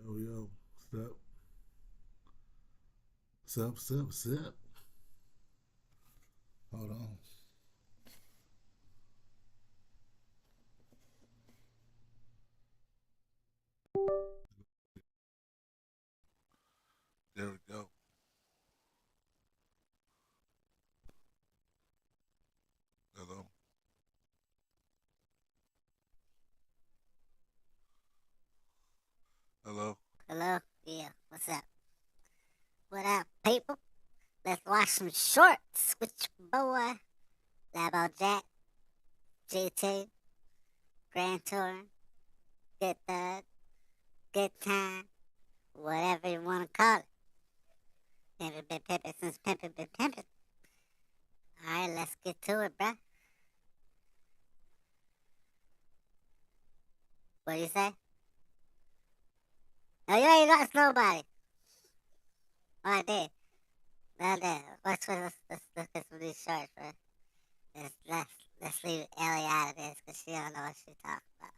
Yo, yo, step, step, step, step. Hold on. There we go. Hello. Hello. Hello? Yeah, what's up? What up, people? Let's watch some shorts with your boy, Labojack, GT, Grand Touring, Good Thug, Good Time, whatever you want to call it. Pimpin' been pimpin' since pimpin' been pimpin'. Alright, let's get to it, bruh. What do you say? No, you ain't lost nobody. Oh, I did. No, I did. Let's look at some of these shorts, bro. Let's leave Ellie out of this, because she don't know what she talking about.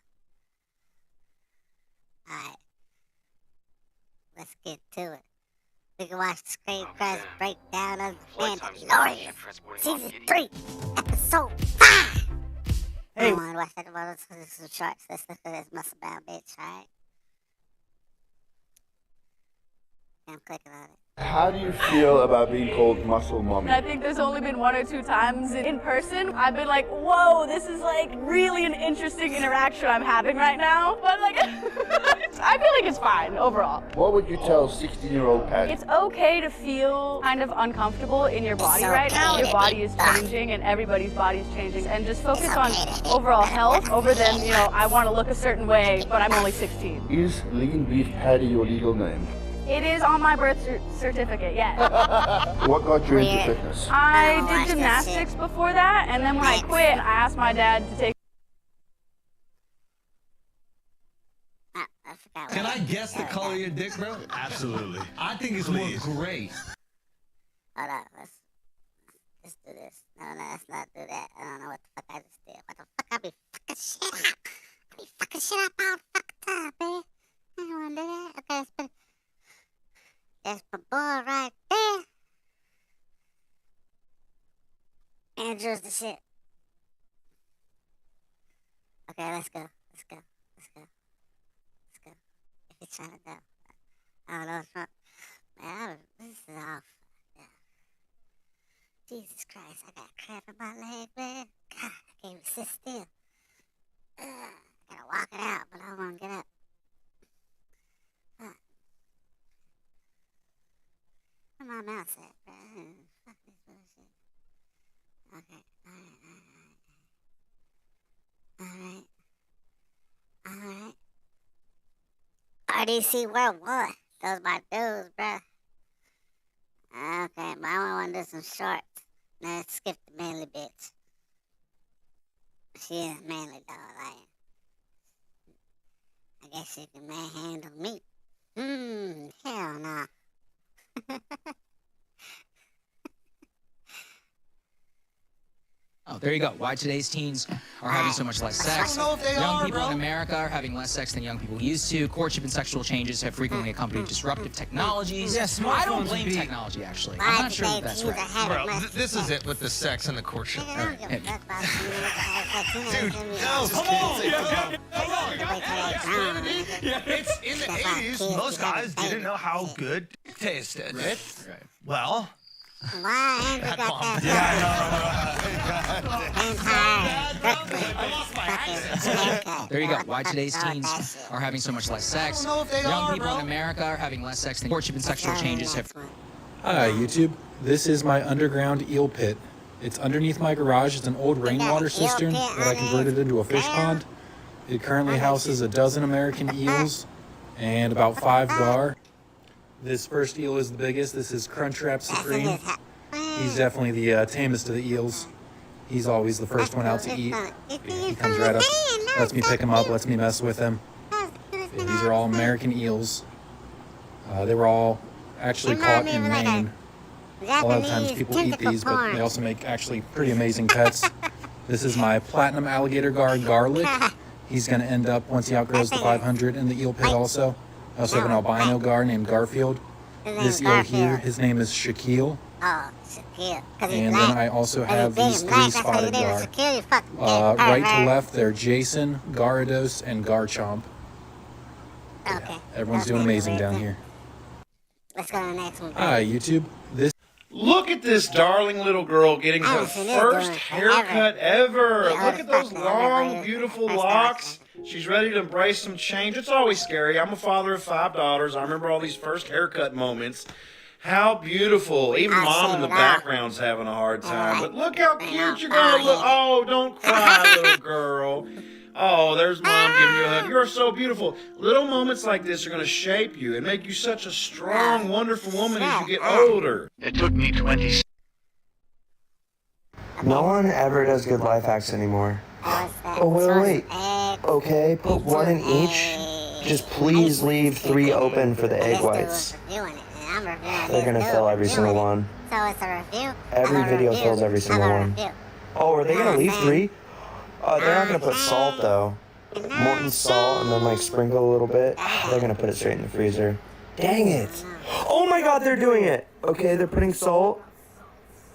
Alright, let's get to it. We can watch the Screen Crush breakdown of the Mandalorian, Season 3, Episode 5! Hey. I want to watch that. Let's look at some shorts. Let's look at this muscle bound bitch, alright? I'm clicking on it. How do you feel about being called Muscle Mommy? I think there's only been 1 or 2 times in person I've been like, whoa, this is like really an interesting interaction I'm having right now. But like, I feel like it's fine overall. What would you tell 16-year-old Patty? It's okay to feel kind of uncomfortable in your body right now. Your body is changing and everybody's body is changing. And just focus on overall health over than, I want to look a certain way, but I'm only 16. Is Lean Beef Patty your legal name? It is on my birth certificate, yes. What got you into fitness? I did gymnastics before that, and then when I quit, I asked my dad to take. I forgot. Can I guess the color of your dick, bro? Absolutely. I think it's more great. Hold on, let's do this. No, let's not do that. I don't know what the fuck I just did. What the fuck? I be fucking shit up. I be fucking shit up all the fucking time, man. I don't wanna do that. Okay, let's put it. That's my boy right there. Andrew's the shit. Okay, let's go. Let's go. Let's go. Let's go. If you're trying to go. I don't know what's wrong. Man, this is off. Yeah. Jesus Christ, I got crap in my leg, man. God, I can't even sit still. I gotta walk it out, but I don't want to get up. Fuck. Where my mouse at, bro? Fuck this bullshit. Okay, alright. RDC World 1. Those my dudes, bro. Okay, but I want to do some shorts. Now let's skip the manly bitch. She is manly though, like. I guess she can manhandle me. Hell no. Oh, there you go. Why today's teens are having so much less sex. Young people in America are having less sex than young people used to. Courtship and sexual changes have frequently accompanied disruptive technologies. Yes, I don't blame technology, actually. I'm not sure that that's right. Bro, this is it with the sex and the courtship. Dude, Dude, no, come on! It's in the 80s, most guys didn't know how good it tasted. Right. Well, why Andrew got that? There you go. Why today's teens are having so much less sex. Young people in America are having less sex than courtship and sexual changes have. Hi YouTube, this is my underground eel pit. It's underneath my garage. It's an old rainwater cistern that I converted into a fish pond. It currently houses a dozen American eels and about 5 gar. This first eel is the biggest. This is Crunchwrap Supreme. He's definitely the tamest of the eels. He's always the first one out to eat. He comes right up, lets me pick him up, lets me mess with him. These are all American eels. They were all actually caught in Maine. A lot of times people eat these, but they also make actually pretty amazing pets. This is my platinum alligator gar Garlic. He's going to end up, once he outgrows the 500, in the eel pit also. I also have an albino gar named Garfield. This eel here, his name is Shaquille. Oh, Shaquille. And then I also have these 3 spotted gar. Right to left, they're Jason, Garados, and Garchomp. Okay. Everyone's doing amazing down here. Let's go to the next one. Hi, YouTube. This. Look at this darling little girl getting her first haircut ever. Look at those long, beautiful locks. She's ready to embrace some change. It's always scary. I'm a father of 5 daughters. I remember all these first haircut moments. How beautiful. Even mom in the background's having a hard time. But look how cute you're going to look. Oh, don't cry, little girl. Oh, there's mom giving you a hug. You're so beautiful. Little moments like this are going to shape you and make you such a strong, wonderful woman as you get older. It took me 20. No one ever does good life hacks anymore. Oh, wait. Okay, put 1 in each. Just please leave 3 open for the egg whites. They're gonna fill every single one. So it's a review. Every video fills every single one. Oh, are they gonna leave 3? They're not gonna put salt though. Molten salt and then like sprinkle a little bit. They're gonna put it straight in the freezer. Dang it! Oh my god, they're doing it! Okay, they're putting salt.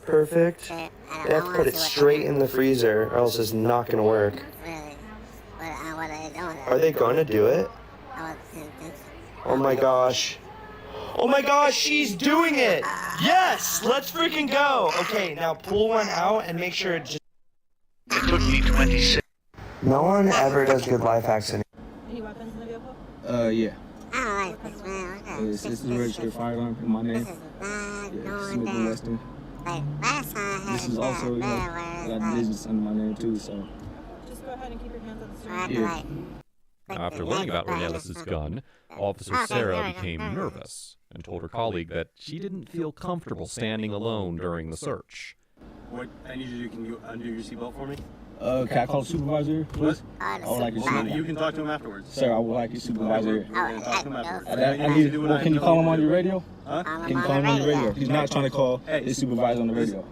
Perfect. They have to put it straight in the freezer or else it's not gonna work. Are they gonna do it? Oh my gosh. Oh my gosh, she's doing it! Yes! Let's freaking go! Okay, now pull one out and make sure it just... It took me 26. No one ever does good life hacks anymore. Any weapons in the vehicle? Yeah. I don't like this, man. This is a registered firearm in my name. This is not Yeah, going Smith & down. Weston. Like, last time I had This is a also, you know, bad I word, got business under my name too, so... Just go ahead and keep your hands on the steering I had wheel. to, like, click After the learning next about button. Ornelas' gun, Officer Okay, Sarah there we go. became nervous and told her colleague that she didn't feel comfortable standing alone during the search. What I need you to do, can you undo your seatbelt for me? Can I call the supervisor, please? I would like your supervisor. You can talk to him afterwards. Sir, I would like your supervisor. We're gonna talk to him afterwards. Can you call him on your radio? Huh? Can you call him on the radio? He's not trying to call his supervisor on the radio.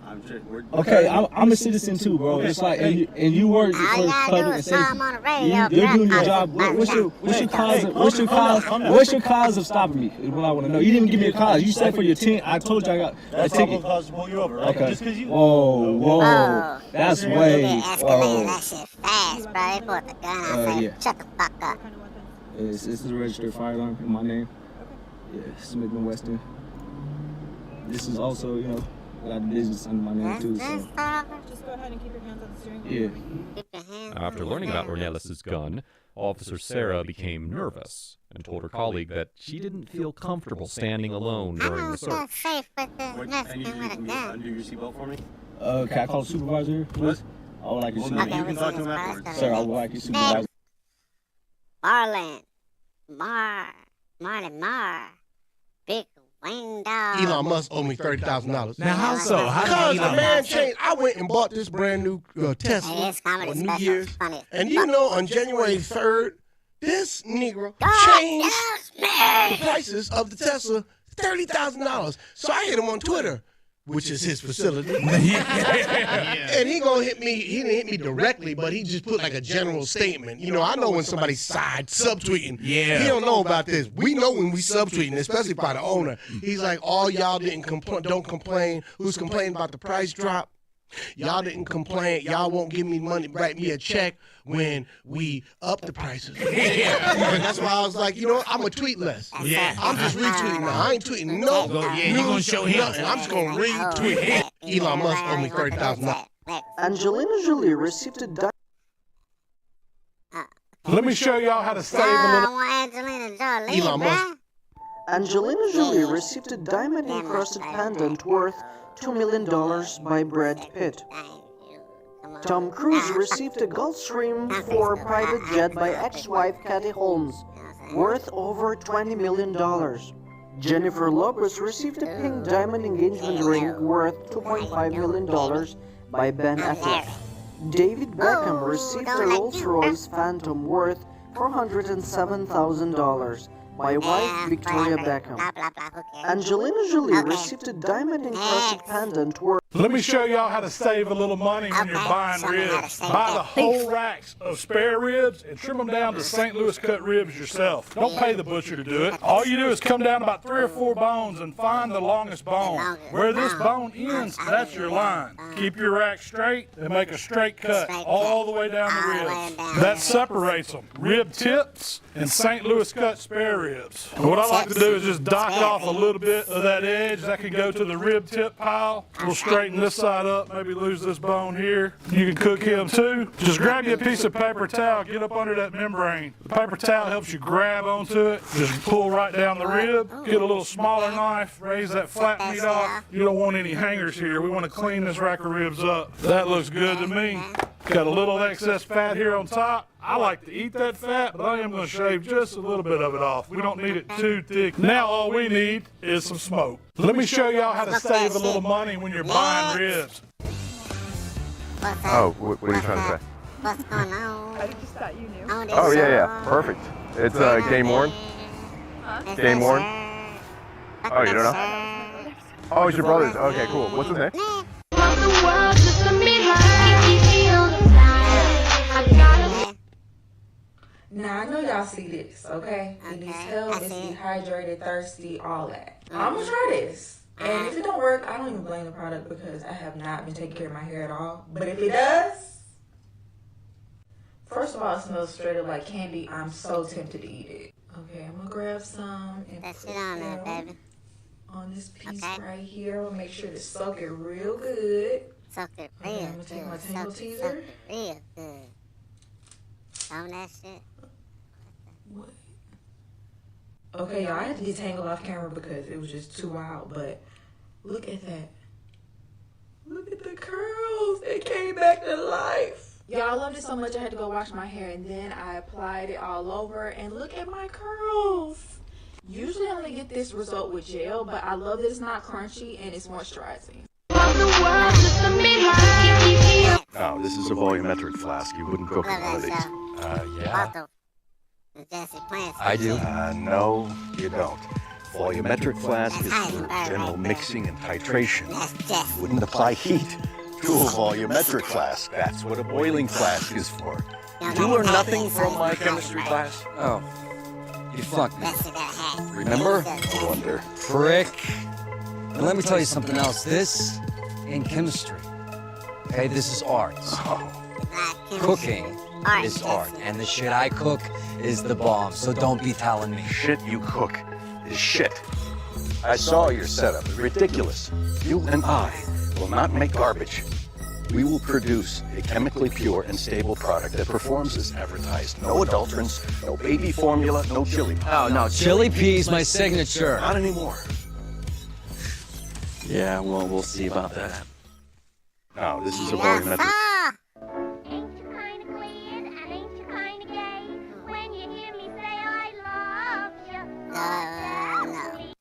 I'm sure. Okay, I'm a citizen too, bro. It's like, and you work for public and safety. You're doing your job. What's your cause of stopping me? Is what I want to know. You didn't even give me a cause. You said for your tent. I told you I got a ticket. Cause to pull you over, right? Okay. Just 'cause you. Whoa. That's way. Escalated that shit fast, bro. They pulled the gun out and yeah. said, shut the fuck up. This is a registered firearm in my name. Yeah, Smith & Weston. This is also, you know, I got business under my name too, so. Just go ahead and keep your hands on the steering wheel. Yeah. Keep your hands After on learning the about steering Ornelas' gun, Officer Sarah became nervous and told her colleague that she didn't feel comfortable standing alone wheel. I during don't the feel search. safe with this What I Mexican need you to do, with a can you gun. undo your seatbelt for me? Can I call the supervisor, please? I would like your Well, supervisor. you can talk to him afterwards. Sir, I would like your supervisor. Marlin. Big wing dog. Elon Musk owe me $30,000. Now, how so? How Because did the Elon man Musk? changed. I went and bought this brand new Hey, Tesla this comedy on New special Year's. is funny. And you know, on January 3rd, this Negro God changed helps the me. prices of the Tesla $30,000. So I hit him on Twitter, which is his facility. And he gonna hit me. He didn't hit me directly, but he just put like a general statement. You know, I know when somebody's side subtweeting. Yeah. He don't know about this. We know when we subtweeting, especially by the owner. He's like, all y'all don't complain. Who's complaining about the price drop? Y'all didn't complain. Y'all won't give me money, write me a check when we up the prices. And that's why I was like, you know what? I'm going to tweet less. Yeah. I'm just retweeting now. I ain't tweeting no Yeah, you gonna show him. nothing. I'm just going to retweet. Elon Musk owe me $30,000. Angelina Jolie received a Let me show y'all how to save I want Angelina Jolie, Elon Musk. bruh. Angelina Jolie received a diamond-encrusted pendant worth $2 million by Brad Pitt. Thank you. Come on. Tom Cruise received a Gulfstream IV private jet by ex-wife Kathy Holmes, worth over $20 million. Jennifer Lopez received a pink diamond engagement ring worth $2.5 million by Ben Affleck. David Beckham received a Rolls-Royce Phantom worth $407,000 by wife Victoria Beckham. Blah, blah, blah. Who cares? Angelina Jolie Okay. received a diamond-encrusted pendant worth Let me show y'all how to save a little money when you're buying ribs. Buy the whole racks of spare ribs and trim them down to St. Louis cut ribs yourself. Don't pay the butcher to do it. All you do is come down about 3 or 4 bones and find the longest bone. Where this bone ends, that's your line. Keep your rack straight and make a straight cut all the way down the ribs. That separates them. Rib tips and St. Louis cut spare ribs. And what I like to do is just dock off a little bit of that edge. That can go to the rib tip pile. We'll straighten this side up, maybe lose this bone here. You can cook him too. Just grab you a piece of paper towel, get up under that membrane. The paper towel helps you grab onto it. Just pull right down the rib. Get a little smaller knife, raise that flat meat off. You don't want any hangers here. We want to clean this rack of ribs up. That looks good to me. Got a little excess fat here on top. I like to eat that fat, but I am going to shave just a little bit of it off. We don't need it too thick. Now all we need is some smoke. Let me show y'all how to save a little money when you're buying ribs. Oh, what are you trying to say? What's going on? I just thought you knew. Oh, yeah. Perfect. It's game worn. Game worn. Oh, you don't know? Oh, it's your brother's. Okay, cool. What's his name? Now, I know y'all see this, okay? It needs help, it's dehydrated, thirsty, all that. I'm gonna try this. And if it don't work, I don't even blame the product because I have not been taking care of my hair at all. But if it does, first of all, it smells straight up like candy. I'm so tempted to eat it. Okay, I'm gonna grab some and put it on there, baby. On this piece right here. We'll make sure to soak it real good. Soak it real good. I'm gonna take my tangle teaser. Real good. On that shit. What? Okay, y'all, I had to detangle off camera because it was just too wild, but look at that. Look at the curls. They came back to life. Y'all, I loved it so much I had to go wash my hair, and then I applied it all over, and look at my curls. Usually I only get this result with gel, but I love that it's not crunchy and it's moisturizing. No, this is a volumetric flask. You wouldn't cook one of these. Yeah. I do. No, you don't. Volumetric flask is for general mixing and titration. You wouldn't apply heat to a volumetric flask. That's what a boiling flask is for. Did you learn nothing from my chemistry class? Oh, you fucked me. Remember? No wonder. Prick. And let me tell you something else. This ain't chemistry. Okay, this is art. Cooking is art, and the shit I cook is the bomb, so don't be telling me. Shit you cook is shit. I saw your setup. Ridiculous. You and I will not make garbage. We will produce a chemically pure and stable product that performs as advertised. No adulterants, no baby formula, no chili. Oh, no, chili pea's my signature. Not anymore. Yeah, well, we'll see about that. No, this is a volumetric.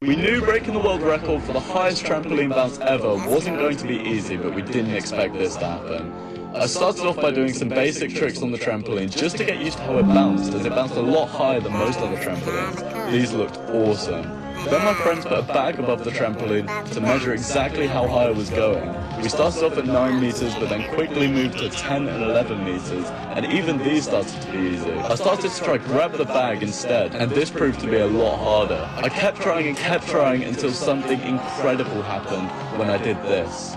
We knew breaking the world record for the highest trampoline bounce ever wasn't going to be easy, but we didn't expect this to happen. I started off by doing some basic tricks on the trampoline just to get used to how it bounced, as it bounced a lot higher than most other trampolines. These looked awesome. Then my friends put a bag above the trampoline to measure exactly how high I was going. We started off at 9 meters, but then quickly moved to 10 and 11 meters, and even these started to be easy. I started to try grab the bag instead, and this proved to be a lot harder. I kept trying until something incredible happened when I did this.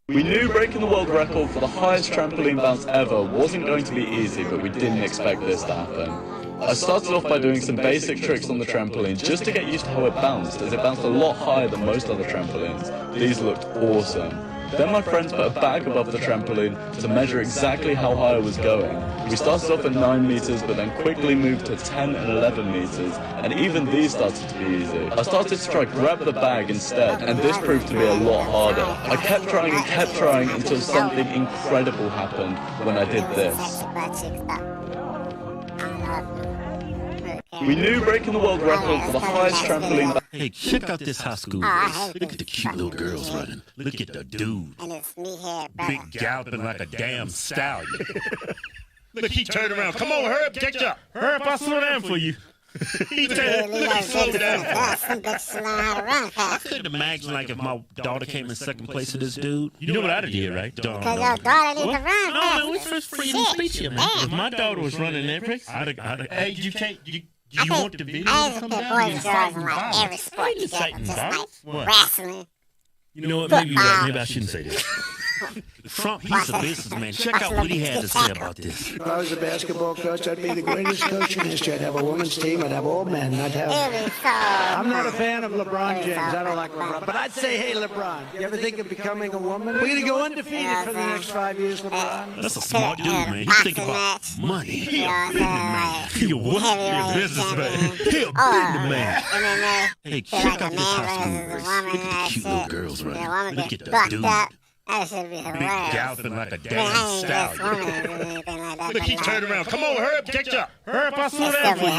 We knew breaking the world record for the highest trampoline bounce ever wasn't going to be easy, but we didn't expect this to happen. I started off by doing some basic tricks on the trampoline just to get used to how it bounced, as it bounced a lot higher than most other trampolines. These looked awesome. Then my friends put a bag above the trampoline to measure exactly how high I was going. We started off at 9 meters, but then quickly moved to 10 and 11 meters, and even these started to be easy. I started to try grab the bag instead, and this proved to be a lot harder. I kept trying until something incredible happened when I did this. We knew breaking the world record for the highest trampoline. Hey, check out this high school race. Look at the cute little girls running. Look at the dude. And it's me here, brother. Big galloping like a damn stallion. Look, he turned around. Come on, hurry up, catch up. Hurry up, I'll slow down for you. He said, slow down. I couldn't imagine, like, if my daughter came in second place to this dude. You know what I'd have did, right? Because your daughter needs to run fast. No, man, we first freedom of speech here, man. If my daughter was running that race, hey, you can't, you want the video to come down? Boys and girls in like every sport together, just like wrestling. You know what? Maybe I shouldn't say this. Trump, he's a businessman. Check out what he had to say about this. If I was a basketball coach, I'd be the greatest coach in history. I'd have a women's team. I'd have all men. I'd have. I'm not a fan of LeBron James. I don't like LeBron. But I'd say, hey, LeBron, you ever think of becoming a woman? We're going to go undefeated for the next 5 years, LeBron. That's a smart dude, man. He's thinking about money. He a businessman. He a what? He a businessman. He a businessman. Hey, check out this high school race. Look at the cute little girls running. Look at the dude. That should be hilarious. Big galloping like a damn stallion. Look, he turned around. Come on, hurry up, catch up. Hurry up, I'll slow down for you.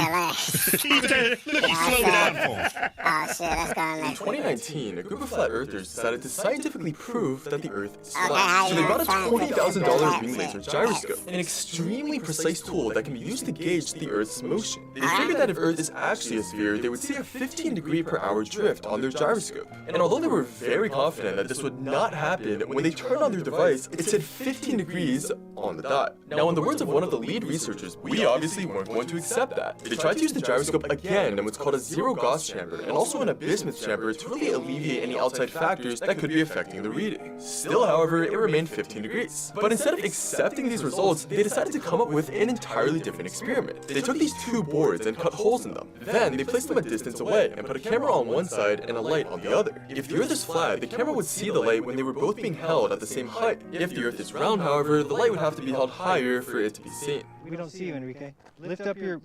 Look, he slowed down for him. Oh, shit, that's going In 2019, a group of flat earthers decided to scientifically prove that the Earth is flat. So they bought a $20,000 ring laser gyroscope, an extremely precise tool that can be used to gauge the Earth's motion. They figured that if Earth is actually a sphere, they would see a 15-degree-per-hour drift on their gyroscope. And although they were very confident that this would not happen, when they turned on their device, it said 15 degrees on the dot. Now, in the words of one of the lead researchers, we obviously weren't going to accept that. They tried to use the gyroscope again in what's called a zero-Gauss chamber, and also an bismuth chamber to really alleviate any outside factors that could be affecting the reading. Still, however, it remained 15 degrees. But instead of accepting these results, they decided to come up with an entirely different experiment. They took these two boards and cut holes in them. Then, they placed them a distance away and put a camera on one side and a light on the other. If the Earth is flat, the camera would see the light when they were both being held at the same height. If the Earth is round, however, the light would have to be held higher for it to be seen. We don't see you, Enrique. Lift up your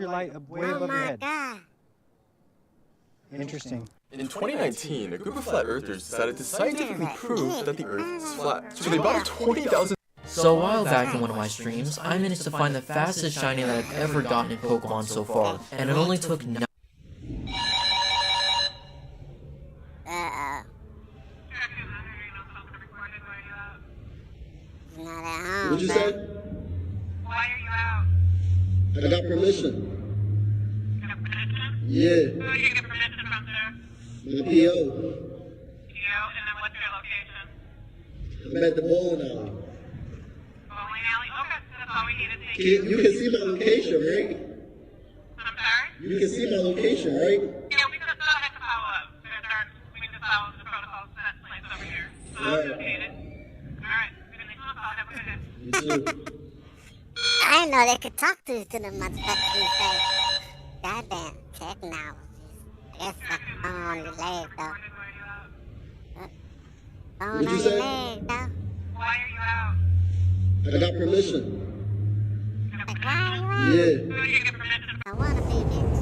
light way above your head. Interesting. In 2019, a group of flat earthers decided to scientifically prove that the Earth is flat. So they bought a $20,000. So a while back in one of my streams, I managed to find the fastest shiny that I've ever gotten in Pokemon so far, and it only took 9. What'd you say? Why are you out? I got permission. You got permission? Yeah. Who did you get permission from, sir? My PO. PO, and then what's your location? I'm at the bowling alley. Bowling alley? Okay, that's all we need to see. You can see my location, right? I'm sorry? You can see my location, right? Yeah, we just have to follow up. We can just follow the protocol set place over here. So I'll update it. Alright. You too. I didn't know they could talk to them motherfuckers these days. Goddamn technology. I guess I phone on your leg, though. Phone on your leg, though. Why are you out? I got permission. Like, why are you out? Yeah. Who did you get permission? I wanna be, bitch.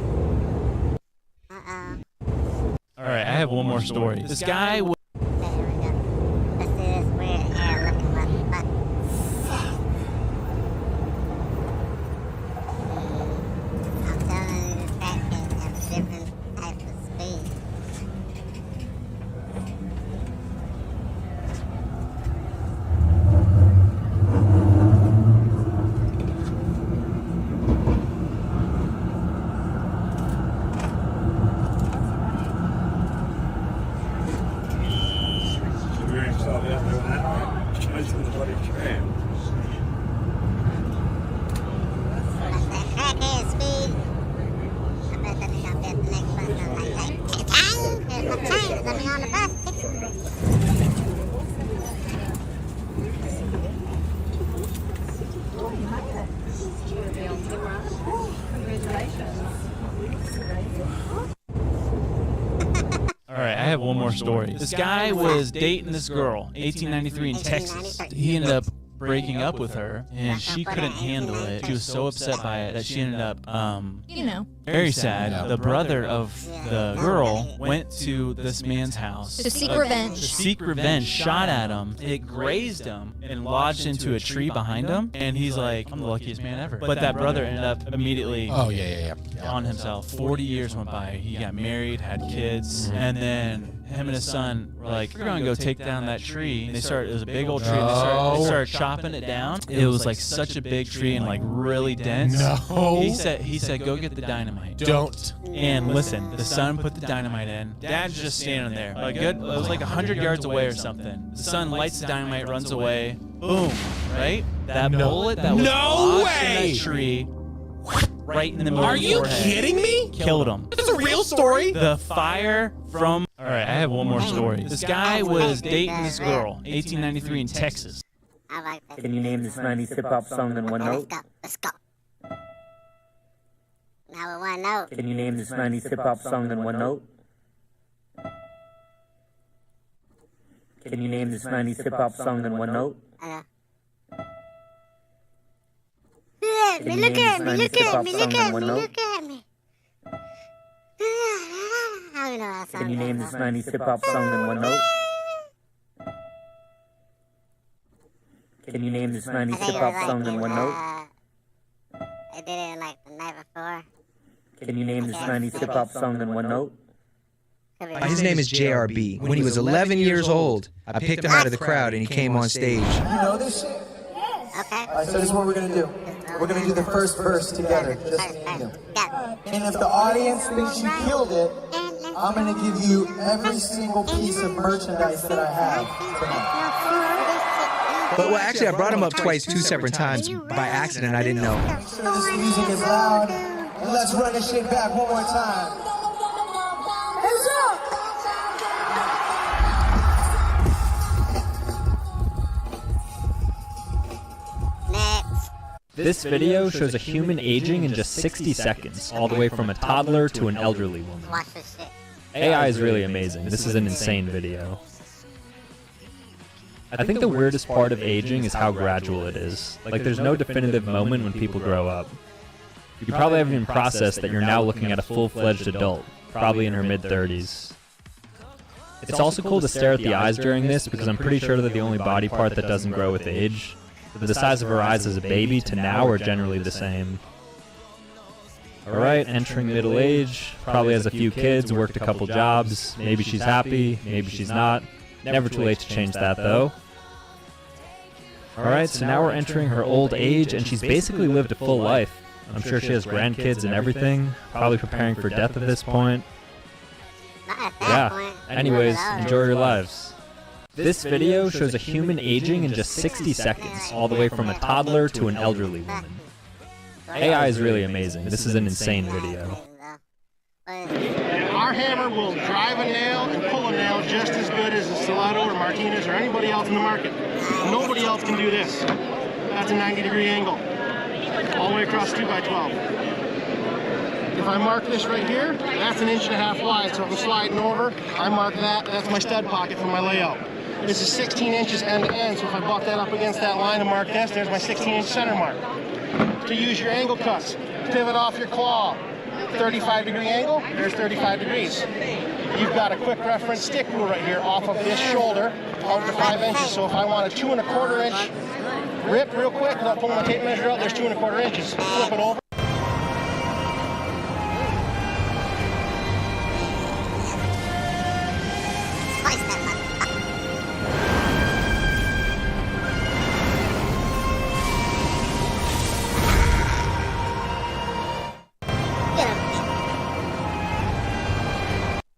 Uh-oh. Alright, I have one more story. This guy was... Alright, I have one more story. This guy was dating this girl, 1893 in Texas. He ended up breaking up with her, and she couldn't handle it. She was so upset by it that she ended up, very sad. The brother of the girl went to this man's house to seek revenge. To seek revenge, shot at him. It grazed him and lodged into a tree behind him. And he's like, I'm the luckiest man ever. But that brother ended up immediately on himself. 40 years went by. He got married, had kids, and then him and his son were like, we're gonna go take down that tree. And it was a big old tree. And they started chopping it down. It was like such a big tree and like really dense. No. He said, go get the dynamite. Don't. And listen, the son put the dynamite in. Dad's just standing there. It was like 100 yards away or something. The son lights the dynamite, runs away. Boom. Right? That bullet that was lodged in that tree, right in the middle of his forehead. Are you kidding me? Killed him. That's a real story. The fire from... All right, I have one more story. This guy was dating this girl, 1893 in Texas. I like that. Can you name this 90s hip-hop song in one note? Let's go. Now with one note. Can you name this 90s hip-hop song in one note? Can you name this 90s hip-hop song in one note? Look at me. Can you name this 90s hip-hop song in one note? Can you name this 90s hip-hop song in one note? I did it like the night before. Can you name this 90s hip-hop song in one note? His name is JRB. When he was 11 years old, I picked him out of the crowd and he came on stage. You know this shit? Okay. Alright, so this is what we're gonna do. We're gonna do the first verse together. Just you. And if the audience thinks you killed it, I'm gonna give you every single piece of merchandise that I have tonight. But well, actually, I brought him up twice, 2 separate times by accident. I didn't know. Make sure this music is loud, and let's run this shit back one more time. Hands up! This video shows a human aging in just 60 seconds, all the way from a toddler to an elderly woman. Watch this shit. AI is really amazing. This is an insane video. I think the weirdest part of aging is how gradual it is. Like, there's no definitive moment when people grow up. You probably haven't even processed that you're now looking at a full-fledged adult, probably in her mid-30s. It's also cool to stare at the eyes during this because I'm pretty sure they're the only body part that doesn't grow with age. The size of her eyes as a baby to now are generally the same. Alright, entering middle age, probably has a few kids, worked a couple jobs, maybe she's happy, maybe she's not. Never too late to change that though. Alright, so now we're entering her old age and she's basically lived a full life. I'm sure she has grandkids and everything, probably preparing for death at this point. Yeah, anyways, enjoy your lives. This video shows a human aging in just 60 seconds, all the way from a toddler to an elderly woman. AI is really amazing. This is an insane video. Our hammer will drive a nail and pull a nail just as good as a Stiletto or Martinez or anybody else in the market. Nobody else can do this. That's a 90-degree angle, all the way across 2x12. If I mark this right here, that's 1.5 inches wide, so if I'm sliding over, I mark that, that's my stud pocket for my layout. This is 16 inches end to end, so if I buck that up against that line and mark this, there's my 16-inch center mark. To use your angle cuts, pivot off your claw. 35-degree angle, there's 35 degrees. You've got a quick reference stick rule right here off of this shoulder out to 5 inches. So if I want a 2 1/4 inch rip real quick, without pulling my tape measure out, there's 2 1/4 inches. Flip it over.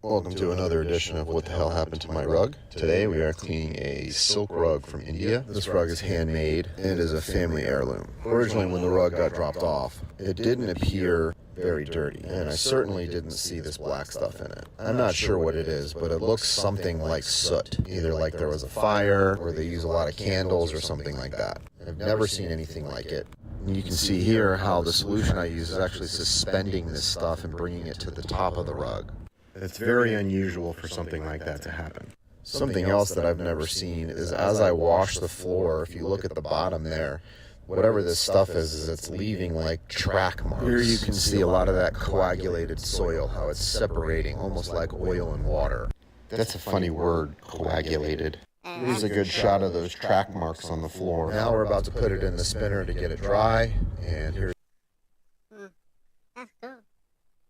Welcome to another edition of What the Hell Happened to My Rug. Today we are cleaning a silk rug from India. This rug is handmade and it is a family heirloom. Originally when the rug got dropped off, it didn't appear very dirty, and I certainly didn't see this black stuff in it. I'm not sure what it is, but it looks something like soot. Either like there was a fire, or they use a lot of candles or something like that. I've never seen anything like it. And you can see here how the solution I use is actually suspending this stuff and bringing it to the top of the rug. It's very unusual for something like that to happen. Something else that I've never seen is as I wash the floor, if you look at the bottom there, whatever this stuff is it's leaving like track marks. Here you can see a lot of that coagulated soil, how it's separating, almost like oil and water. That's a funny word, coagulated. Here's a good shot of those track marks on the floor. Now we're about to put it in the spinner to get it dry, and here's...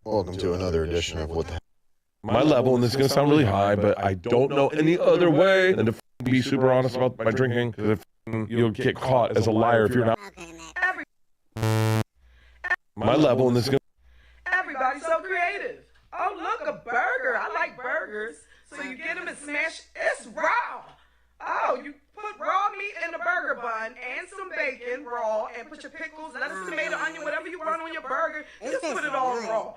Welcome to another edition of What the my level, and this is going to sound really high, but I don't know any other way than to be super honest about my drinking, because you'll get caught as a liar if you're not. My level, and this is going to... Everybody's so creative. Oh, look, a burger. I like burgers. So you get them and smash. It's raw. Oh, you put raw meat in the burger bun and some bacon raw and put your pickles, lettuce, tomato, onion, whatever you want on your burger. Just put it all raw.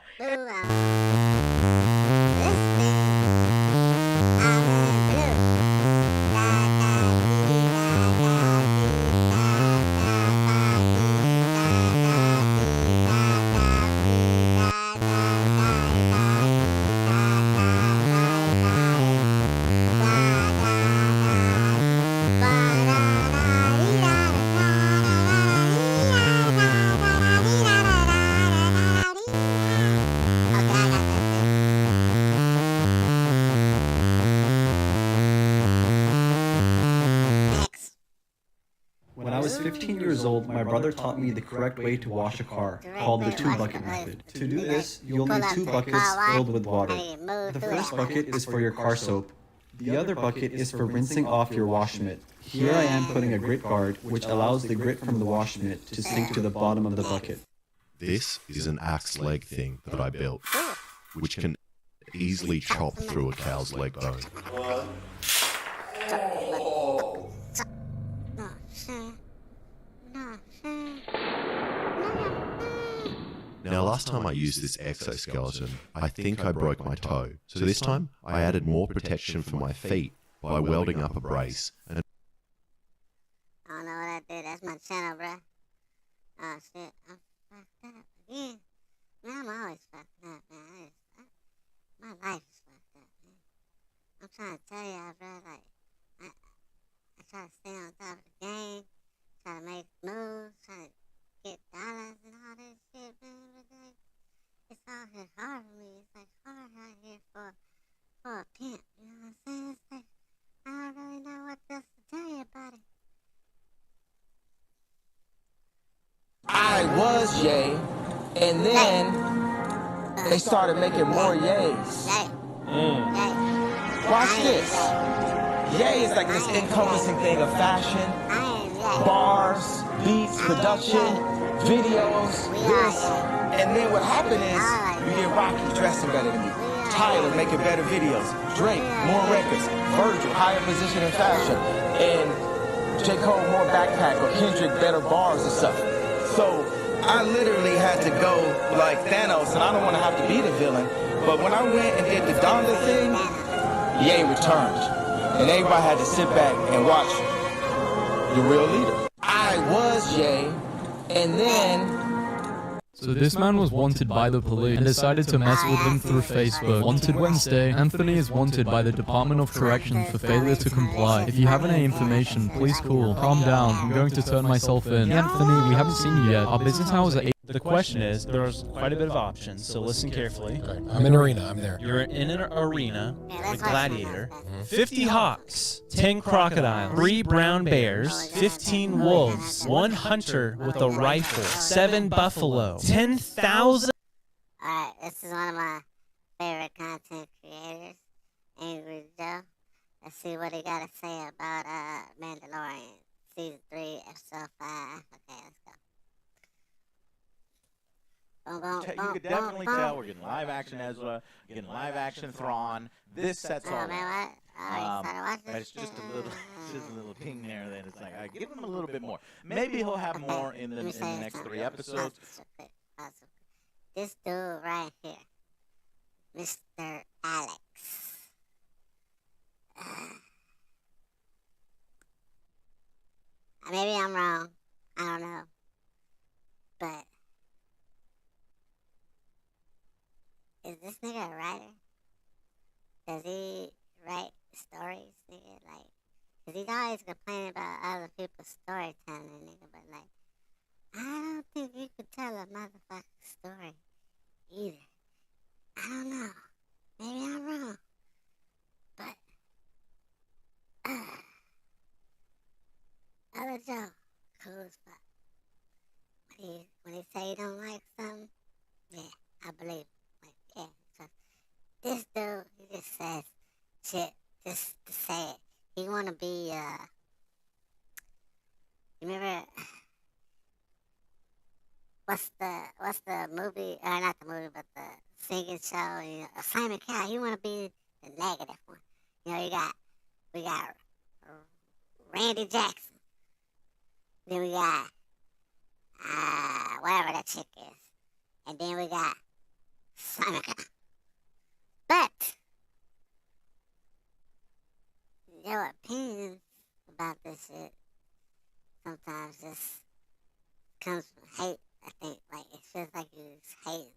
When I was 15 years old, my brother taught me the correct way to wash a car, called the 2-bucket method. To do this, you'll need 2 buckets filled with water. The first bucket is for your car soap. The other bucket is for rinsing off your wash mitt. Here I am putting a grit guard, which allows the grit from the wash mitt to sink to the bottom of the bucket. This is an axe leg thing that I built, which can easily chop through a cow's leg bone. Now, last time I used this exoskeleton, I think I broke my toe. So this time, I added more protection for my feet by welding up a brace. And I don't know what I did. That's my channel, bruh. Oh, shit. I'm fucked up again. Man, I'm always fucked up, man. My life is fucked up, man. I'm trying to tell y'all, bruh, like, I try to stay on top of the game, try to make moves, try to get dollars and all this shit, man. But like, it's all here hard for me. It's like hard out here for a pimp. You know what I'm saying? It's like I don't really know what else to tell you about it. I was Ye, and then they started making more Yays. Watch this. Ye is like this encompassing thing of fashion, bars, beats, production, videos, this. And then what happened is, you get Rocky dressing better than you, Tyler making better videos, Drake, more records, Virgil, higher position in fashion, and J. Cole, more backpack, or Kendrick, better bars and stuff. So I literally had to go like Thanos, and I don't want to have to be the villain, but when I went and did the Donda thing, Ye returned. And everybody had to sit back and watch the real leader. I was Ye, and then... So this man was wanted by the police and decided to mess with them through Facebook. Wanted Wednesday. Anthony is wanted by the Department of Corrections for failure to comply. If you have any information, please call. Calm down. I'm going to turn myself in. Anthony, we haven't seen you yet. Our business hours are 8. The question is, there's quite a bit of options, so listen carefully. I'm in arena, I'm there. You're in an arena, a gladiator, 50 hawks, 10 crocodiles, 3 brown bears, 15 wolves, 1 hunter with a rifle, 7 buffalo, 10,000... Alright, this is one of my favorite content creators, Angry Joe. Let's see what he got to say about Mandalorian, Season 3, Episode 5. Okay, let's go. You could definitely tell we're getting live action Ezra, we're getting live action Thrawn. This sets all man, it's just a little ping there. Then it's like, I give him a little bit more. Maybe he'll have more in the next 3 episodes. This dude right here, Mr. Alex. Maybe I'm wrong. I don't know, but. Is this nigga a writer? Does he write stories, nigga? Like, cause he's always complaining about other people's storytelling, nigga. But like, I don't think you could tell a motherfucking story either. I don't know. Maybe I'm wrong. But other Joe, cool as fuck. When he say he don't like something, yeah, I believe him. Yeah, this dude, he just says shit just to say it. He wanna be, you remember, what's the movie, or not the movie, but the singing show, you know, Simon Cowell, he wanna be the negative one. You know, we got Randy Jackson. Then we got, whatever that chick is. And then we got Simon Cowell. But your opinions about this shit sometimes just comes from hate, I think. Like, it feels like you just hating.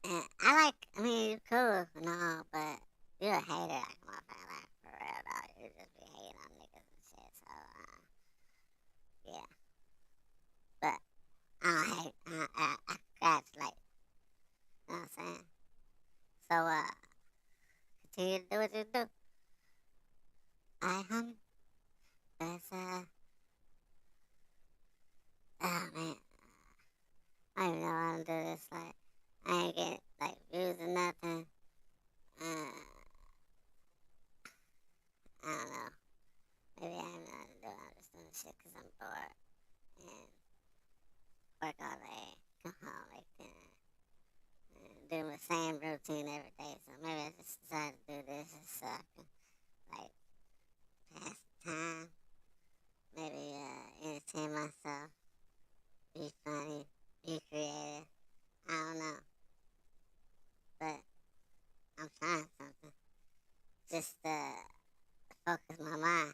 And I mean, you're cool and all, but you're a hater like a motherfucker. Like, for real, dog. You just be hating on niggas and shit. So, yeah. But I don't hate. I congratulate. You know what I'm saying? So, continue to do what you do. Alright, homie? That's, oh, man. I don't even know how to do this. Like, I ain't get, like, views or nothing. I don't know. Maybe I ain't know how to do it. I'm just doing shit because I'm bored. And work all day, come home, make dinner, and do my same routine every day. So maybe I just decided to do this just so I can, like, pass the time. Maybe, entertain myself. Be funny. Be creative. I don't know. But I'm trying something. Just focus my mind.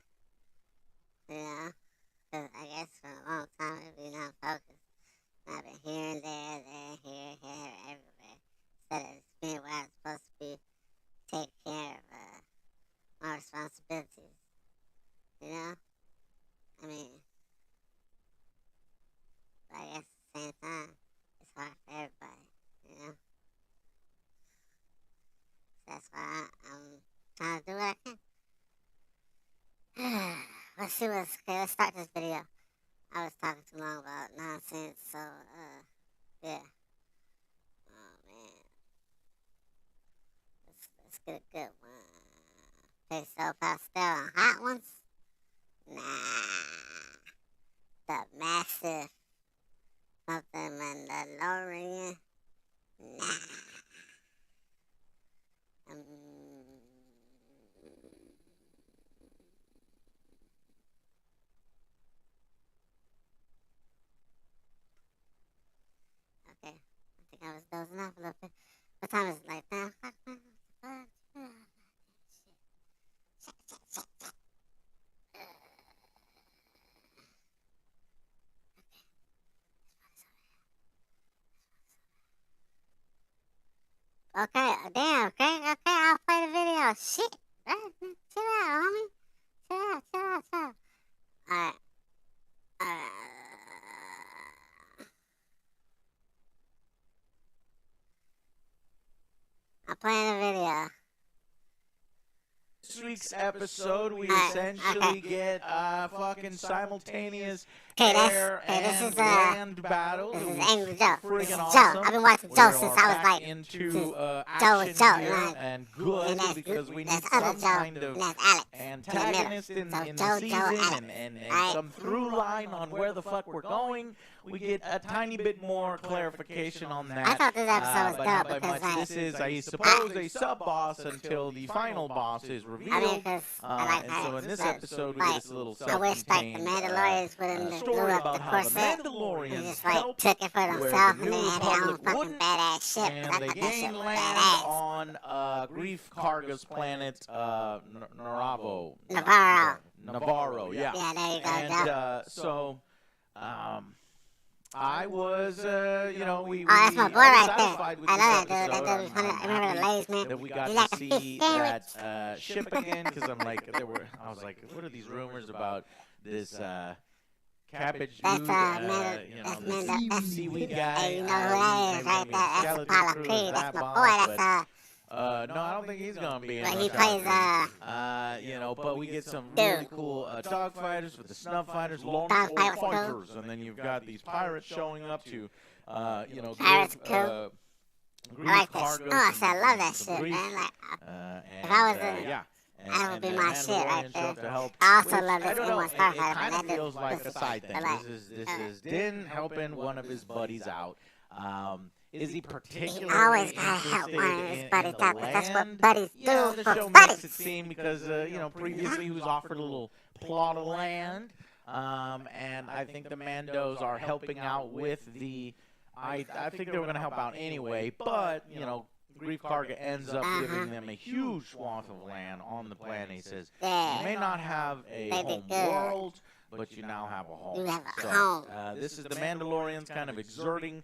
You know? Because I guess for a long time I've been unfocused. I've been here and there, here, everywhere. Instead of just being where I'm supposed to be, take care of my responsibilities. You know? I mean, but I guess at the same time, it's hard for everybody, you know? So that's why I'm trying to do what I can. Let's see what's okay. Let's start this video. I was talking too long about nonsense, so, yeah. Oh, man. Let's get a good one. Queso pastel on hot ones? Nah. The massive something Mandalorian? Nah. Okay, I think I was dozing off a little bit. What time is it? Like 9 o'clock now? Shit. Okay, damn, okay, I'll play the video. Shit, right? Chill out, homie. Chill out. Alright. I'm playing the video. This week's episode, we essentially get fucking simultaneous air and land battles. This is Angry Joe. This is Joe. Awesome. I've been watching Joe since I was like into Joe was Joe, right? And good, and because we need that's some other Joe, kind of and that's Alex antagonist in the season and some through line on where the fuck we're going. We get a tiny bit more clarification on that. I thought this episode was but dope not by because, much. like, This is, I suppose, a sub-boss until the final boss is revealed. because I like and so in this episode, we like, get this little I wish, like, the self-contained Mandalorians wouldn't blew up the corset. Mandalorians Just, like, took it for themselves and they had their own fucking wouldn't, badass ship. and I they thought that shit gain was land badass. on Grief Karga's planet, Navarro, yeah. Yeah, there you go, And so, I was, you know, we that's my boy right there. satisfied with I this love that episode. dude. I remember the ladies, man. That we got He's to like a see fish sandwich. that ship again, because I'm like, I was like, what are these rumors about this cabbage dude? That's seaweed guy. Hey, you know who that is right there? That's Apollo Creed. That's my boy. That's No, I don't think he's gonna be in. But Rush he plays you know, but we get some really cool dog fighters with the snub fighters, lone wolf fighters, and then you've got these pirates showing up to, you know, Pirates give, cool. I like that. Oh, I love that shit, man. Like, if I was yeah. that would be my shit right there. Help, I also which, love this it kind of Starfighter. feels like a side thing. Like, This is Din helping one of his buddies out. Is he particularly he always gotta help one of his buddies out, because that's what buddies do Yeah, the for show buddies. makes it seem because, you know, previously he was offered a little plot of land, and I think the Mandos are helping out with the. I think they were going to help out anyway, but, you know, Grief Karga ends up giving them a huge swath of land on the planet. He says, you may not have a home world, but you now have a home. You have a so, home. this is the Mandalorians kind of exerting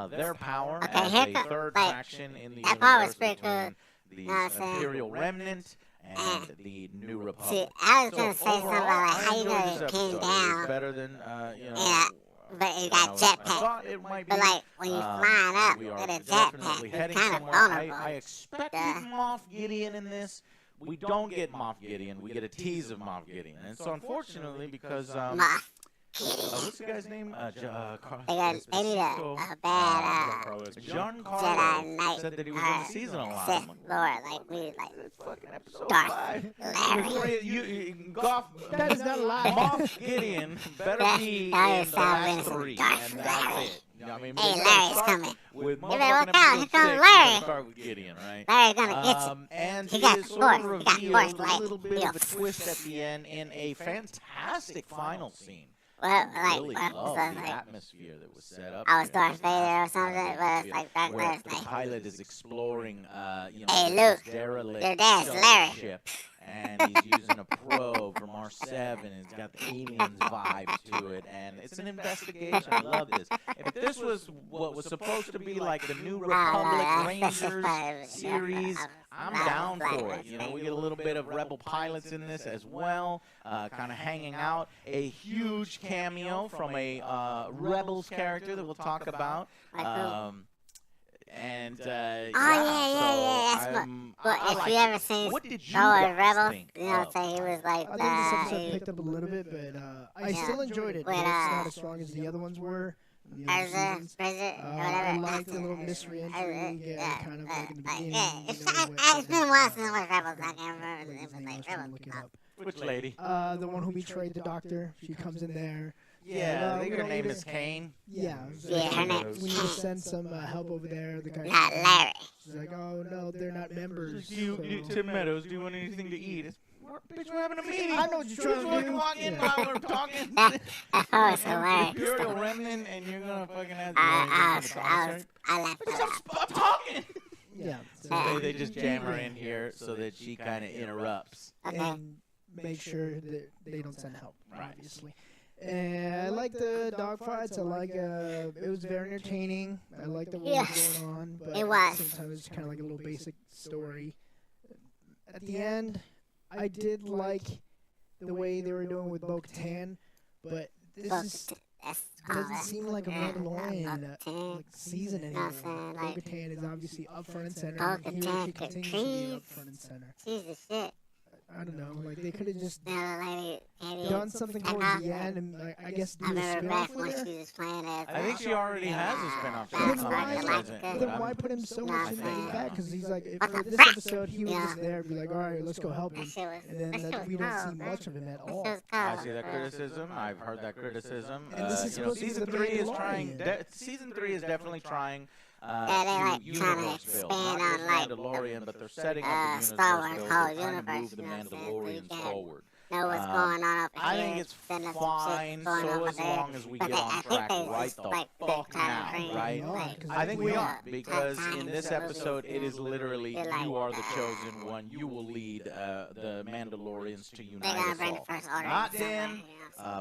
their power Okay, as a third faction in the universe between the Imperial Remnant and the New Republic. See, I was going to So, say something overall, about like, I how you enjoyed know this it came episode. It down. was better than, you know, Yeah, but you got I jetpack. thought it might But be. like, when you flying up We with are a definitely jetpack, heading it's kind of somewhere. vulnerable. I expected Moff Gideon in this. We don't get Moff Gideon. We get a tease of Moff Gideon. And so, unfortunately, because what's the guy's name? They need a bad John Jedi Carlo Knight said that he was in the season a lot. Sith Lord, like we like fucking episode Darth 5. Larry. Goff, That is not a lie. Moff Gideon better be in the last 3, and that's it. You know, I mean, Hey, we Larry's start coming. with You better look out. Here episode 6, comes we Larry. start with Gideon, right? Larry's gonna get you. And He he got is force. sort of He got revealed force a little light. bit Yeah. of a twist at the end in a fantastic final scene. Well, I like, really what love was the like, atmosphere that was set up. I was there. Darth Vader or something, but it's like Dark Where Vader's the like, pilot is exploring, you know, hey, this Luke, derelict your dad's Larry. ship, and he's using a probe from R7, and it's got the aliens vibe to it, and it's an investigation. I love this. If this was what was supposed to be like the New Republic Rangers series, I'm down for it. You know, we get a little bit of Rebel pilots in this as well, kind of hanging out. A huge cameo from a Rebels character that we'll talk about. And yeah. so That's what. I If like you it. ever seen What did you Star Wars guys Rebels, think you know what I'm saying? He was like, I think this episode picked up a little bit, but I still enjoyed it. But it's not as strong as the other ones were. The other seasons. I liked the little mystery entry, kind of like in the beginning. It's been a while since I watched Rebels. I can't remember. It was like Rebels. Look it up. Which lady? The one who betrayed the doctor. She comes in there. Yeah, I think her name is Kane. Yeah. Her name. We need to send some help over there. The guy. Not Larry. She's like, oh no, they're not members. Tim Meadows, do you want anything to eat? Bitch, we're having a meeting. I know what you're trying to do. Walk in while we're talking. Oh, so Larry. Imperial Remnant, and you're gonna fucking have I laughed at that. Stop talking. Yeah. So they just jam her in here so that she kind of interrupts. And make sure that they don't send help, obviously. And I like the dogfights. I like it was very entertaining. I like the what was going on, but It was. at the same time it's kind of like a little basic story. At the end, I did like the way they were doing with Bo-Katan, but this is it doesn't seem like a Mandalorian like season anymore. Bo-Katan is obviously up front and center. And here she continues to be up front and center. She's the shit. I don't know, like they could have just done done something towards the end, and like, I guess do I a remember spin-off back with when her. she was playing as. I think she already has a spin-off show Then coming. why, that doesn't- then why put him so much into the back? Because he's like, for this episode, he was just there, be like, all right, let's go help him, and then we don't see much of him at all. I see that criticism. I've heard that criticism. And this is You know, supposed to be season the 3 is trying. Mandalorian. Season 3 is definitely trying. They like trying to universe build, not expand just on like Mandalorian, but they're setting up the Star universe Wars build whole to kind of universe. move the You know what I'm saying? So you Mandalorians can forward. know what's going on up here. I think it's Then there's some fine, shit going so over as there. long as we But get on I think track they right just, the like, fuck trying now, to bring, right? like, I think we are, the because time in this to move episode, it is literally, They're like, you are the chosen one. You will lead the Mandalorians to They're unite gonna us bring the all. First Order. Not Din,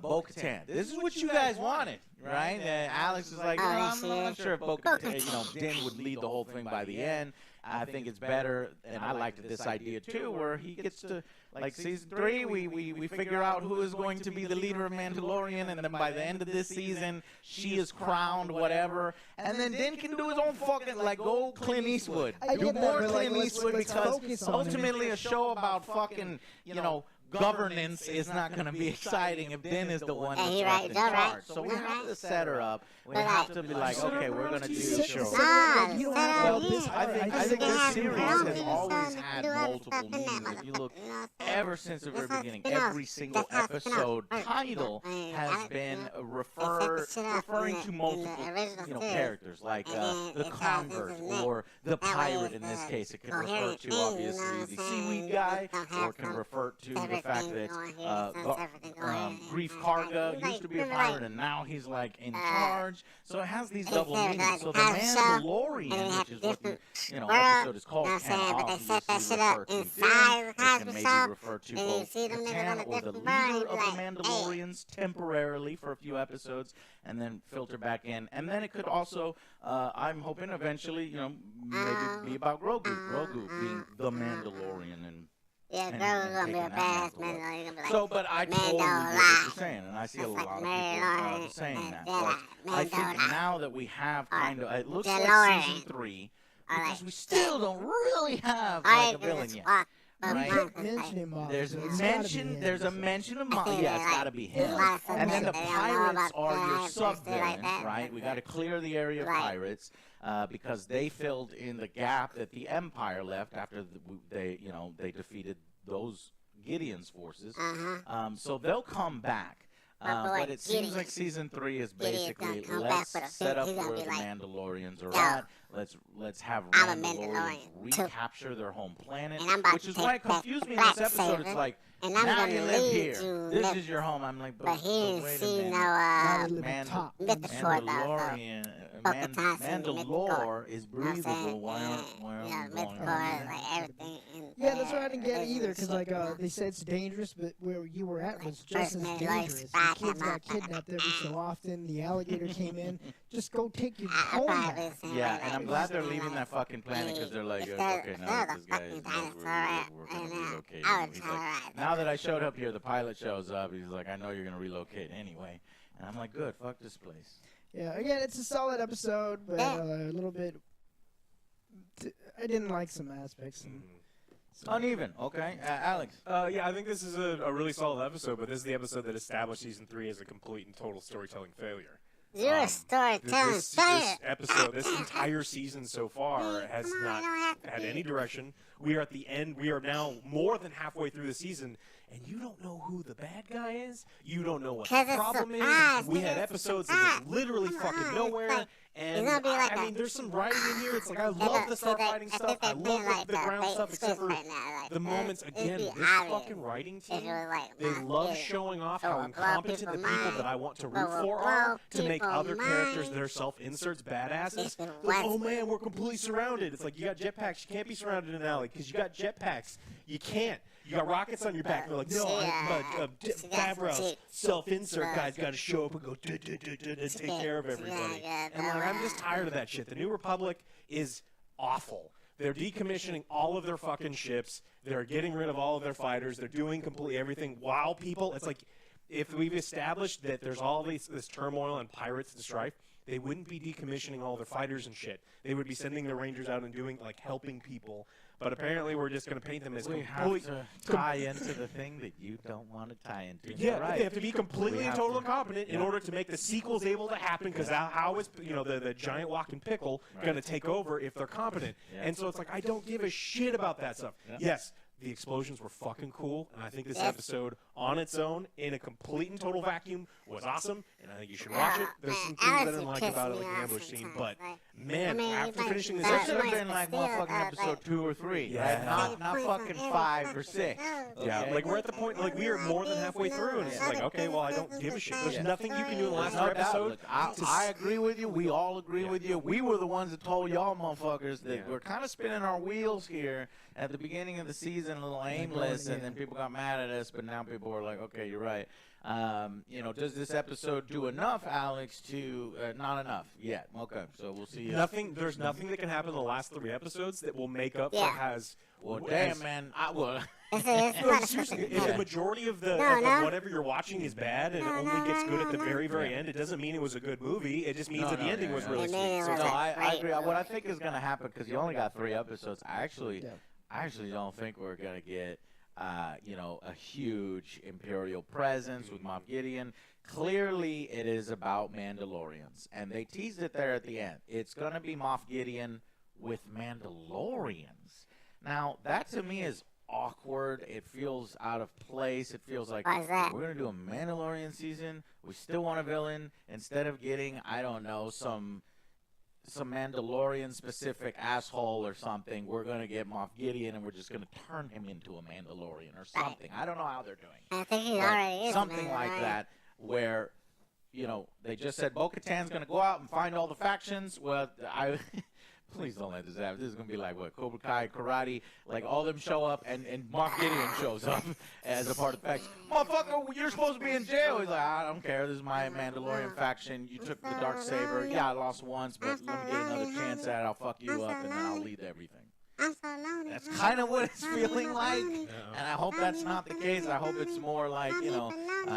Bo-Katan. This is what you guys wanted, right? Alex is like, I'm not sure if Bo-Katan, Din would lead the whole thing by the end. I think it's better, and I liked this idea too, where he gets to, like season 3, we figure out who is going to be the leader of Mandalorian, and then by the end of this season, she is crowned, whatever, and then Din can do his own fucking, like, go Clint Eastwood. Do more Clint Eastwood, because ultimately a show about fucking, you know, governance is not going to be exciting if Din is the one that's left in charge. So we have to set her up. We have to be like, okay, we're going to do the show. I think this series has always had multiple meanings. If you look, ever since the very beginning, every single episode title has been referring to multiple, you know, characters, like the convert or the pirate. In this case, it can refer to obviously the seaweed guy, or it can refer to the fact that Grief Karga used to be a pirate and now he's like in charge. So it has these double meanings. So the Mandalorian, which is what the episode is called, can obviously refer to Din. It can maybe refer to both Katan or the leader of the Mandalorians temporarily for a few episodes, and then filter back in. And then it could also, I'm hoping eventually, you know, maybe be about Grogu being the Mandalorian and. Yeah, Grogu's gonna be a badass Mandalorian. So, but I totally get what you're saying, and I see a lot of people saying that. But I think now that we have kind of, it looks like season 3, because we still don't really have like a villain yet. Right? There's a mention of Mom. Yeah, it's got to be him. And then the pirates are your sub-villains, right? We got to clear the area of pirates because they filled in the gap that the Empire left after they defeated those Gideon's forces. So they'll come back. But it seems like season 3 is basically let's set up where the Mandalorians are at. Let's have Mandalorians recapture their home planet, which is why it confused me in this episode. It's like, now you live here. This is your home. I'm like, but wait a minute. Mandalore is breathable. Why aren't we going on? Yeah, that's what I didn't get either, because like they said it's dangerous, but where you were at was just as dangerous. The kids got kidnapped every so often. The alligator came in. Just go take your home back. Yeah, and I'm glad they're leaving that fucking planet, because they're like, okay, now that this guy is we're going to relocate him. He's like, now that I showed up here, the pilot shows up. He's like, I know you're going to relocate anyway. And I'm like, good, fuck this place. Yeah, again, it's a solid episode, but a little bit. I didn't like some aspects. Uneven. Okay, Alex. Yeah, I think this is a really solid episode, but this is the episode that established season 3 as a complete and total storytelling failure. You're a storytelling this episode, this entire season so far has not had any direction. We are at the end. We are now more than halfway through the season, and you don't know who the bad guy is. You don't know what the problem is. We had episodes that were literally fucking nowhere. And I mean, there's some writing in here. It's like, I love the starfighting stuff. I love the ground stuff, except for the moments. Again, this fucking writing team, they love showing off how incompetent the people that I want to root for are to make other characters that are self-inserts badasses. Like, oh man, we're completely surrounded. It's like, you got jetpacks. You can't be surrounded in an alley because you got jetpacks. You can't. You got rockets on your back. They're like, no, Favreau's self-insert guy's got to show up and go and take care of everybody. And like, I'm just tired of that shit. The New Republic is awful. They're decommissioning all of their fucking ships. They're getting rid of all of their fighters. They're doing completely everything while people. It's like, if we've established that there's all this turmoil and pirates and strife, they wouldn't be decommissioning all their fighters and shit. They would be sending their rangers out and doing, like, helping people. But apparently we're just going to paint them as we have to tie into the thing that you don't want to tie into. Yeah, right. They have to be completely and totally incompetent in order to make the sequels able to happen, because how is the giant walking pickle going to take over if they're competent? And so it's like, I don't give a shit about that stuff. Yes, the explosions were fucking cool, and I think this episode on its own, in a complete and total vacuum, was awesome, and I think you should watch it. There's some things I didn't like about it, like the ambush scene, but man, after finishing this episode, should have been like motherfucking episode 2 or 3. Yeah, not fucking 5 or 6. Yeah, like we're at the point, like we are more than halfway through, and it's like, okay, well, I don't give a shit. There's nothing you can do in the last episode. I agree with you. We all agree with you. We were the ones that told y'all motherfuckers that we're kind of spinning our wheels here at the beginning of the season. season a little aimless, and then people got mad at us, but now people are like, okay, you're right. You know, does this episode do enough, Alex, to not enough yet? Okay, so we'll see. There's nothing that can happen in the last 3 episodes that will make up for has. Well, damn, man. Seriously, if the majority of whatever you're watching is bad and it only gets good at the very, very end, it doesn't mean it was a good movie. It just means that the ending was really sweet. So I agree. What I think is going to happen, because you only got 3 episodes, I actually don't think we're going to get, you know, a huge Imperial presence with Moff Gideon. Clearly, it is about Mandalorians, and they teased it there at the end. It's going to be Moff Gideon with Mandalorians. Now, that to me is awkward. It feels out of place. It feels like we're going to do a Mandalorian season. We still want a villain. Instead of getting, I don't know, some Mandalorian-specific asshole or something, we're going to get Moff Gideon, and we're just going to turn him into a Mandalorian or something. I don't know how they're doing. I think he already is something like that, where, you know, they just said Bo-Katan's going to go out and find all the factions. Well, please don't let this happen. This is going to be like, what, Cobra Kai, Karate, like all of them show up, and Moff Gideon shows up as a part of the faction. Motherfucker, you're supposed to be in jail. He's like, I don't care. This is my Mandalorian faction. You took the Darksaber. Yeah, I lost once, but let me get another chance at it. I'll fuck you up, and then I'll lead everything. That's kind of what it's feeling like, and I hope that's not the case. I hope it's more like, you know,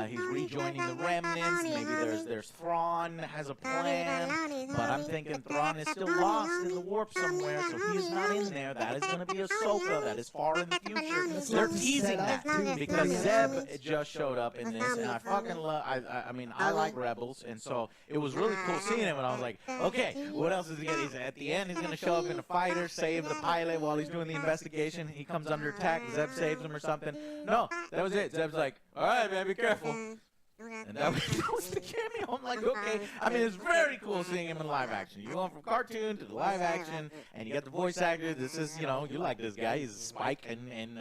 he's rejoining the remnants. Maybe there's Thrawn has a plan, but I'm thinking Thrawn is still lost in the warp somewhere, so he's not in there. That is going to be Ahsoka. That is far in the future. They're teasing that because Zeb just showed up in this, and I fucking love. I mean, I like Rebels, and so it was really cool seeing him. And I was like, okay, what else is he gonna? At the end, he's going to show up in a fighter, save the pilot while he's doing the investigation. He comes under attack. Zeb saves him or something. No, that was it. Zeb's like, all right, man, be careful. And that was the cameo. I'm like, okay. I mean, it's very cool seeing him in live action. You're going from cartoon to the live action, and you got the voice actor. This is, you know, you like this guy. He's Spike and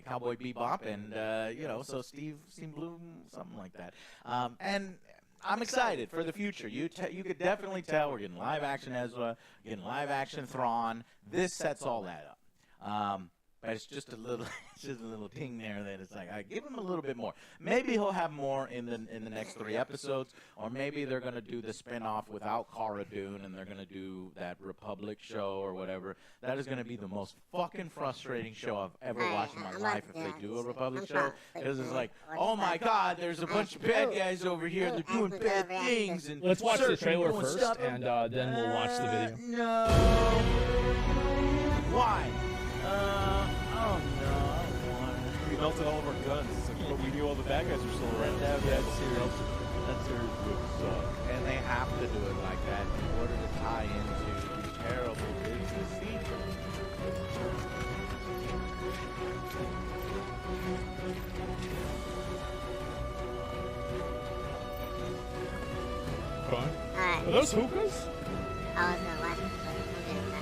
Cowboy Bebop, and, you know, so Steve Bloom, something like that. And I'm excited for the future. You could definitely tell we're getting live action Ezra, getting live action Thrawn. This sets all that up. But it's just a little ting there that it's like, I give him a little bit more. Maybe he'll have more in the next 3 episodes, or maybe they're gonna do the spinoff without Cara Dune, and they're gonna do that Republic show or whatever. That is gonna be the most fucking frustrating show I've ever watched in my life if they do a Republic show, because it's like, oh my God, there's a bunch of bad guys over here. They're doing bad things. And let's watch the trailer first, and then we'll watch the video. No. Why? Oh no, I don't want it. We melted all of our guns, but we knew all the bad guys were still around. That series would suck. And they have to do it like that in order to tie into the terrible business secret. Fine. Are those hookahs? Oh, no,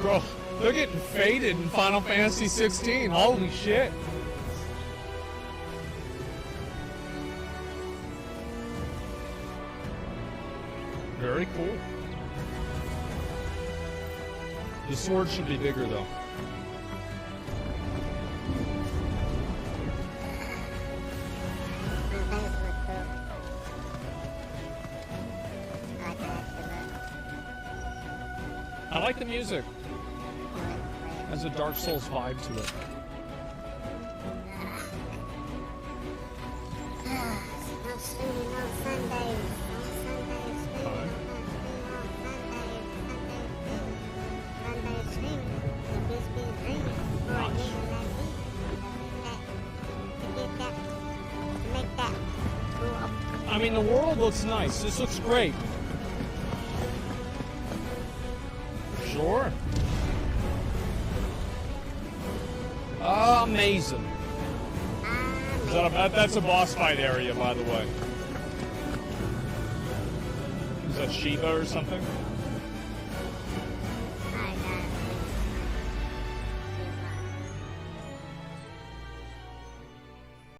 Bro, they're getting faded in Final Fantasy 16. Holy shit. Very cool. The sword should be bigger, though. I like the music. Has a Dark Souls vibe to it. No streaming on Sundays. I mean, the world looks nice. This looks great. Sure. Amazing. That's a boss fight area, by the way. Is that Shiva or something?